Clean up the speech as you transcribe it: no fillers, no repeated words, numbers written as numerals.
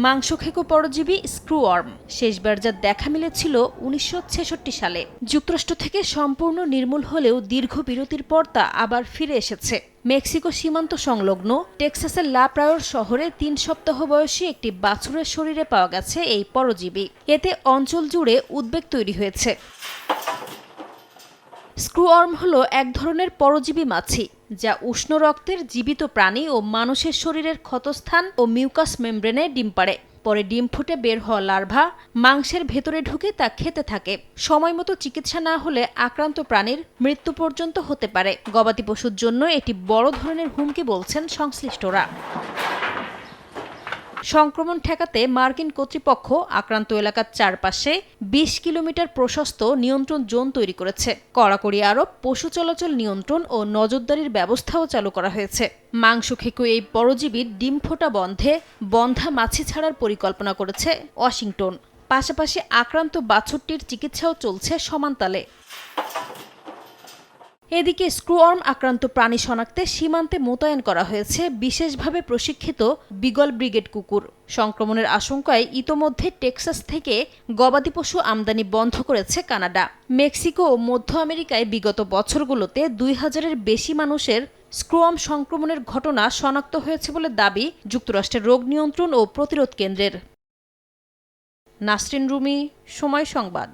মাংসখেকো পরজীবী স্ক্রুওয়ার্ম শেষবার যা দেখা মিলেছিল ১৯৬৬ সালে। যুক্তরাষ্ট্র থেকে সম্পূর্ণ নির্মূল হলেও দীর্ঘ বিরতির পর তা আবার ফিরে এসেছে। মেক্সিকো সীমান্ত সংলগ্ন টেক্সাসের লা প্রায়োর শহরে ৩ সপ্তাহ বয়সী একটি বাছুরের শরীরে পাওয়া গেছে এই পরজীবী। এতে অঞ্চল জুড়ে উদ্বেগ তৈরি হয়েছে। স্ক্রুওয়ার্ম হলো এক ধরনের পরজীবী মাছি যা উষ্ণ রক্তের জীবিত প্রাণী ও মানুষের শরীরের ক্ষতস্থান ও মিউকাস মেমব্রেনে ডিম পাড়ে। পরে ডিম ফুটে বের হওয়া লার্ভা মাংসের ভেতরে ঢুকে তা খেতে থাকে। সময়মতো চিকিৎসা না হলে আক্রান্ত প্রাণীর মৃত্যু পর্যন্ত হতে পারে। গবাদি পশুর জন্য এটি বড় ধরনের হুমকি বলছেন সংশ্লিষ্টরা। সংক্রমণ ঠেকাতে মার্কিন কর্তৃপক্ষ আক্রান্ত এলাকার চারপাশে ২০ কিলোমিটার প্রশস্ত নিয়ন্ত্রণ জোন তৈরি করেছে। কড়াকড়ি আরোপ, পশু চলাচল নিয়ন্ত্রণ ও নজরদারির ব্যবস্থাও চালু করা হয়েছে। মাংসখেকো এই পরজীবীর ডিম ফোটা বন্ধে বন্ধা মাছি ছাড়ার পরিকল্পনা করেছে ওয়াশিংটন। পাশাপাশি আক্রান্ত বাছুরটির চিকিৎসাও চলছে সমানতালে। এদিকে স্ক্রুওয়ার্ম আক্রান্ত প্রাণী শনাক্তে সীমান্তে মোতায়েন করা হয়েছে বিশেষভাবে প্রশিক্ষিত বিগল ব্রিগেড কুকুর। সংক্রমণের আশঙ্কায় ইতোমধ্যে টেক্সাস থেকে গবাদি পশু আমদানি বন্ধ করেছে কানাডা। মেক্সিকো ও মধ্য আমেরিকায় বিগত বছরগুলোতে ২,০০০-এর বেশি মানুষের স্ক্রুওয়ার্ম সংক্রমণের ঘটনা শনাক্ত হয়েছে বলে দাবি যুক্তরাষ্ট্রের রোগ নিয়ন্ত্রণ ও প্রতিরোধ কেন্দ্রের। নাসরিন রুমি, সময় সংবাদ।